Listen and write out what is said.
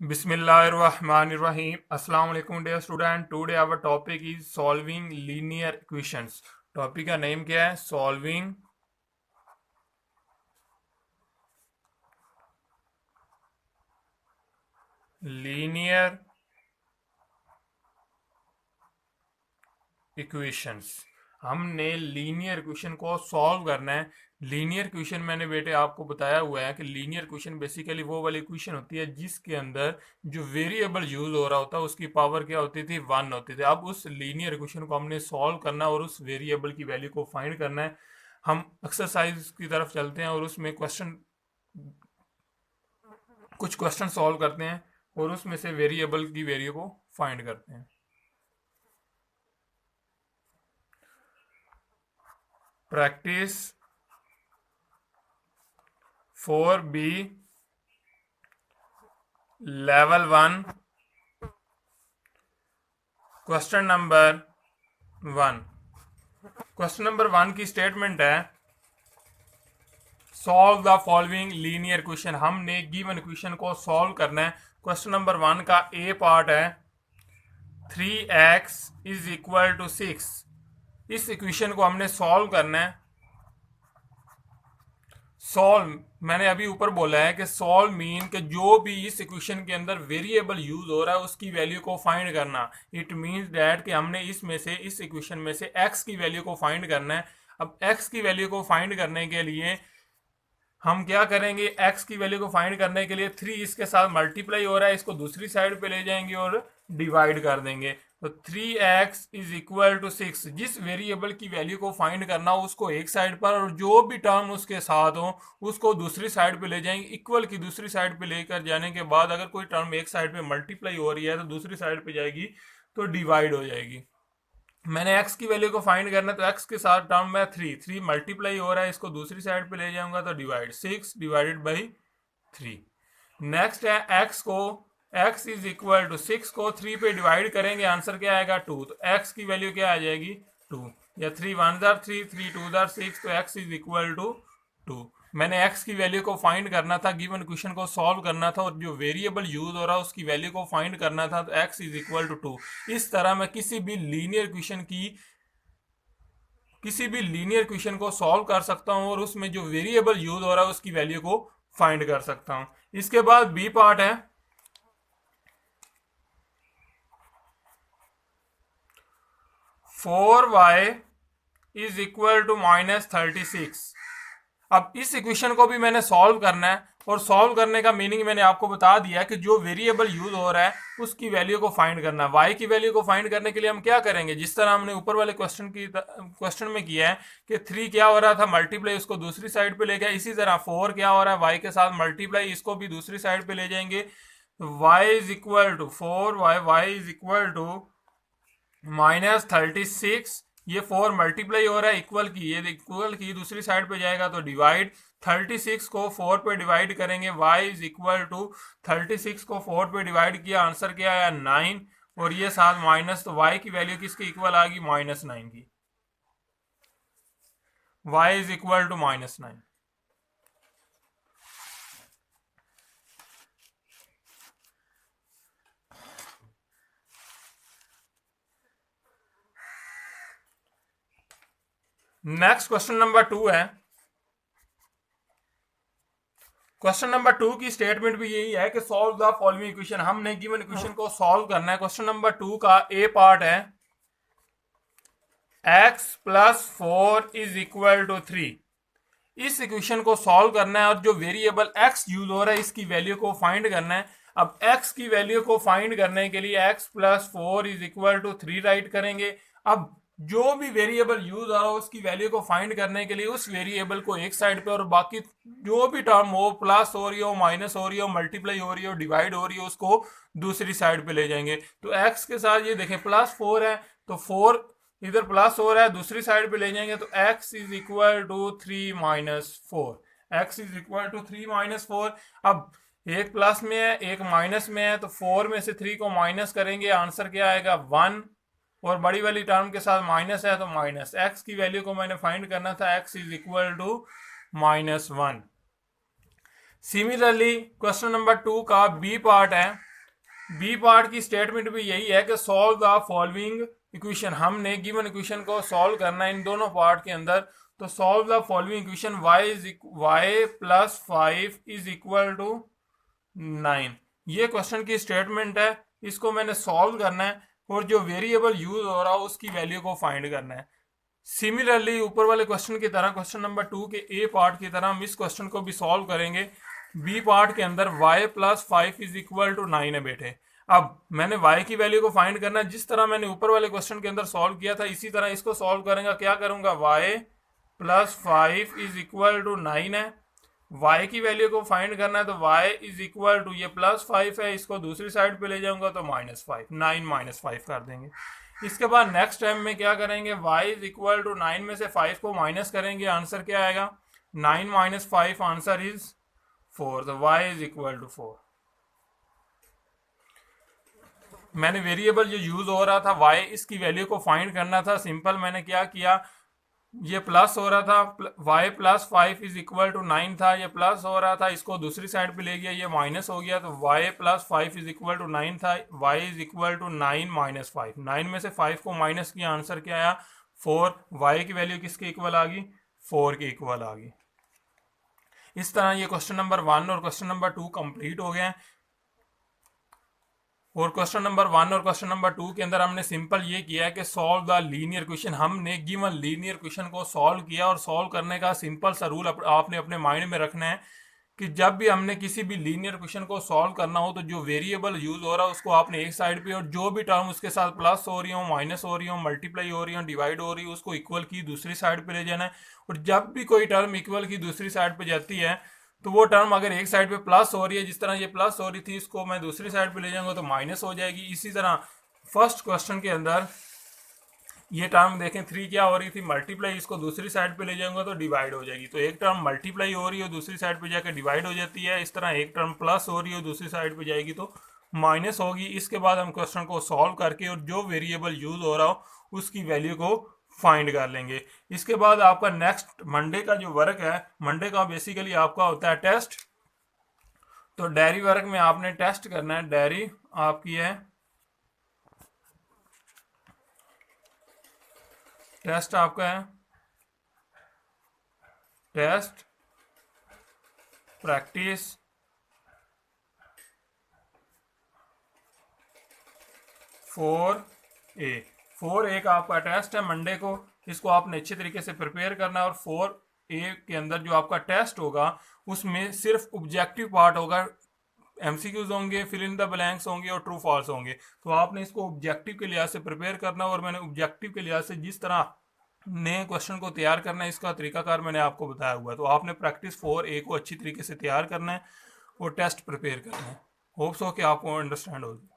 Bismillahirrahmanirrahim. Assalamu alaikum dear student. Today our topic is solving linear equations. Topic का name क्या है? Solving linear equations. हमने linear equation को solve करना है। लीनियर इक्वेशन मैंने बेटे आपको बताया हुआ है कि लीनियर इक्वेशन बेसिकली वो वाली इक्वेशन होती है जिसके अंदर जो वेरिएबल यूज हो रहा होता है उसकी पावर क्या होती थी? 1 होती थी। अब उस लीनियर इक्वेशन को हमने सॉल्व करना है और उस वेरिएबल की वैल्यू को फाइंड करना है। हम एक्सरसाइज की तरफ चलते हैं और उसमें कुछ क्वेश्चन सॉल्व करते हैं और उसमें से वेरिएबल की वैल्यू को फाइंड करते हैं। Practice 4B level 1 question number 1। Question number 1 की स्टेटमेंट है solve the following linear equation. हमने गिवन इक्वेशन को सॉल्व करना है। क्वेश्चन नंबर 1 का ए पार्ट है 3x इज इक्वल टू 6। इस इक्वेशन को हमने सॉल्व करना है। सॉल्व मैंने अभी ऊपर बोला है कि सॉल्व मीन कि जो भी इस इक्वेशन के अंदर वेरिएबल यूज हो रहा है उसकी वैल्यू को फाइंड करना। इट मींस दैट कि हमने इस इक्वेशन में से x की वैल्यू को फाइंड करना है। अब x की वैल्यू को फाइंड करने के लिए हम क्या करेंगे? x की वैल्यू को फाइंड करने के लिए 3 इसके साथ मल्टीप्लाई हो रहा है, इसको दूसरी साइड पे ले जाएंगे और डिवाइड कर देंगे। तो 3x इज इक्वल टू 6। जिस वेरिएबल की वैल्यू को फाइंड करना हो उसको एक साइड पर और जो भी टर्म उसके साथ हो उसको दूसरी साइड पे ले जाएंगे। इक्वल की दूसरी साइड पे लेकर जाने के बाद अगर कोई टर्म एक साइड पे मल्टीप्लाई हो रही है तो दूसरी साइड पे जाएगी तो डिवाइड हो जाएगी। मैंने x की वैल्यू को फाइंड करना है तो x के साथ टर्म में 3 मल्टीप्लाई हो रहा है, इसको दूसरी साइड पे ले जाऊंगा तो डिवाइड 6 डिवाइडेड बाई 3। नेक्स्ट है x इज इक्वल टू 6 को 3 पे डिवाइड करेंगे, आंसर क्या आएगा 2। तो x की वैल्यू क्या आ जाएगी 2 या 3 1 जार 3 3 2 जार 6 तो x इज इक्वल टू 2। मैंने x की वैल्यू को फाइंड करना था, गिवन क्वेश्चन को सॉल्व करना था और जो वेरिएबल यूज हो रहा है उसकी वैल्यू को फाइंड करना था तो x इज इक्वल टू 2। इस तरह मैं किसी भी लीनियर इक्वेशन को सॉल्व कर सकता हूं और उसमें जो वेरिएबल यूज हो रहा है उसकी वैल्यू को फाइंड कर सकता हूं। इसके बाद बी पार्ट है 4y इज इक्वल टू -36। अब इस इक्वेशन को भी मैंने सॉल्व करना है और सॉल्व करने का मीनिंग मैंने आपको बता दिया कि जो वेरिएबल यूज हो रहा है उसकी वैल्यू को फाइंड करना है। y की वैल्यू को फाइंड करने के लिए हम क्या करेंगे? जिस तरह हमने ऊपर वाले क्वेश्चन में किया है कि 3 क्या हो रहा था मल्टीप्लाई, उसको दूसरी साइड पे ले गया। इसी तरह 4 क्या हो रहा है y के साथ मल्टीप्लाई, इसको भी दूसरी साइड पे ले जाएंगे। y is equal to 4y is equal to -36। ये 4 मल्टीप्लाई हो रहा है, इक्वल की दूसरी साइड पे जाएगा तो डिवाइड। 36 को 4 पे डिवाइड करेंगे, y इज इक्वल टू 36 को 4 पे डिवाइड किया, आंसर क्या आया 9 और ये साथ माइनस, तो y की वैल्यू किसके इक्वल आ गई -9 की। y is equal to -9। Next question number 2 है। क्वेश्चन नंबर 2 की स्टेटमेंट भी यही है कि सॉल्व द फॉलोइंग इक्वेशन। हमने गिवन इक्वेशन को सॉल्व करना है। क्वेश्चन नंबर 2 का ए पार्ट है x plus 4 is equal to 3। इस इक्वेशन को सॉल्व करना है और जो वेरिएबल x यूज हो रहा है इसकी वैल्यू को फाइंड करना है। अब x की वैल्यू को फाइंड करने के लिए x plus 4 is equal to 3 write करेंगे। अब जो भी वेरिएबल यूज हो रहा है उसकी वैल्यू को फाइंड करने के लिए उस वेरिएबल को एक साइड पे और बाकी जो भी टर्म हो, प्लस हो रही हो, माइनस हो रही हो, मल्टीप्लाई हो रही हो, डिवाइड हो रही हो, उसको दूसरी साइड पे ले जाएंगे। तो x के साथ ये देखें +4 है तो 4 इधर प्लस हो रहा है, दूसरी साइड पे ले जाएंगे तो x is equal to 3 - 4। x is equal to 3 - 4। अब एक प्लस में है एक माइनस में है तो 4 में से 3 को माइनस करेंगे, आंसर क्या आएगा 1 और बड़ी वाली टर्म के साथ माइनस है तो माइनस। x की वैल्यू को मैंने फाइंड करना था, x is equal to -1। Similarly question number 2 का बी पार्ट है बी पार्ट की स्टेटमेंट भी यही है कि सॉल्व द फॉलोइंग इक्वेशन, हमने गिवन इक्वेशन को सॉल्व करना है इन दोनों पार्ट के अंदर। तो solve the following equation y plus 5 is equal to 9, ये क्वेश्चन की स्टेटमेंट है। इसको मैंने सॉल्व करना है और जो वेरिएबल यूज हो रहा है उसकी वैल्यू को फाइंड करना है। सिमिलरली ऊपर वाले क्वेश्चन की तरह, क्वेश्चन नंबर 2 के ए पार्ट की तरह हम इस क्वेश्चन को भी सॉल्व करेंगे। बी पार्ट के अंदर y plus 5 is equal to 9 है बेटे। अब मैंने y की वैल्यू को फाइंड करना है, जिस तरह मैंने ऊपर वाले क्वेश्चन के अंदर सॉल्व किया था इसी तरह इसको सॉल्व करेंगे। क्या करूंगा, y plus 5 is equal to 9 है, y की वैल्यू को फाइंड करना है तो y इज इक्वल टू, ये प्लस 5 है, इसको दूसरी साइड पे ले जाऊंगा तो माइनस 5, 9 माइनस 5 कर देंगे। इसके बाद नेक्स्ट टाइम में क्या करेंगे, y इज इक्वल टू 9 में से 5 को माइनस करेंगे, आंसर क्या आएगा, 9 माइनस 5, आंसर इज 4, तो y इज इक्वल टू 4। मैंने वेरिएबल जो यूज हो रहा था y, इसकी वैल्यू को फाइंड करना था। सिंपल मैंने क्या किया, ये प्लस हो रहा था, y plus 5 is equal to 9 था, ये प्लस हो रहा था, इसको दूसरी साइड पे ले गया, ये माइनस हो गया, तो y plus 5 is equal to 9 था, y is equal to 9 minus 5, 9 में से 5 को माइनस किया, आंसर क्या आया 4। y की वैल्यू किसके इक्वल आ गई, 4 के इक्वल आ गई। इस तरह ये क्वेश्चन नंबर 1 और क्वेश्चन नंबर 2 कंप्लीट हो गए हैं। और क्वेश्चन नंबर 1 और क्वेश्चन नंबर 2 के अंदर हमने सिंपल ये किया है कि सॉल्व द लीनियर क्वेश्चन, हमने गिवन लीनियर क्वेश्चन को सॉल्व किया। और सॉल्व करने का सिंपल सा रूल आपने अपने माइंड में रखना है कि जब भी हमने किसी भी लीनियर क्वेश्चन को सॉल्व करना हो तो जो वेरिएबल यूज हो रहा है उसको आपने एक साइड पे, और जो भी टर्म उसके साथ प्लस हो रही हो, माइनस हो रही हो, मल्टीप्लाई हो रही हो, डिवाइड हो रही हो, उसको इक्वल की दूसरी साइड पे ले जाना है। और जब भी कोई टर्म इक्वल की दूसरी साइड पे जाती है तो वो टर्म अगर एक साइड पे प्लस हो रही है, जिस तरह ये प्लस हो रही थी, इसको मैं दूसरी साइड पे ले जाऊंगा तो माइनस हो जाएगी। इसी तरह फर्स्ट क्वेश्चन के अंदर ये टर्म देखें 3 क्या हो रही थी, मल्टीप्लाई, इसको दूसरी साइड पे ले जाऊंगा तो डिवाइड हो जाएगी। तो एक टर्म मल्टीप्लाई हो रही है दूसरी साइड पे जाकर डिवाइड हो जाती है। इस तरह एक टर्म प्लस हो रही है दूसरी साइड पे जाएगी तो माइनस होगी। इसके बाद हम क्वेश्चन को सॉल्व करके और जो वेरिएबल यूज हो रहा हो उसकी वैल्यू को फाइंड कर लेंगे। इसके बाद आपका नेक्स्ट मंडे का जो वर्क है, मंडे का बेसिकली आपका होता है टेस्ट। तो डायरी वर्क में आपने टेस्ट करना है, डायरी आपकी है, टेस्ट आपका है टेस्ट प्रैक्टिस 4A का आपका टेस्ट है मंडे को। इसको आपने अच्छे तरीके से प्रिपेयर करना है। और 4A के अंदर जो आपका टेस्ट होगा उसमें सिर्फ ऑब्जेक्टिव पार्ट होगा, एमसीक्यूज होंगे, फिल इन द ब्लैंक्स होंगे और ट्रू फॉल्स होंगे। तो आपने इसको ऑब्जेक्टिव के लिहाज से प्रिपेयर करना। और मैंने ऑब्जेक्टिव के लिहाज से जिस तरह नए क्वेश्चन को तैयार करना है इसका तरीकाकार मैंने आपको बताया हुआ है। तो आपने प्रैक्टिस 4A को अच्छी तरीके से तैयार करना है और टेस्ट प्रिपेयर करना है। होप्स हो कि आपको अंडरस्टैंड होगी।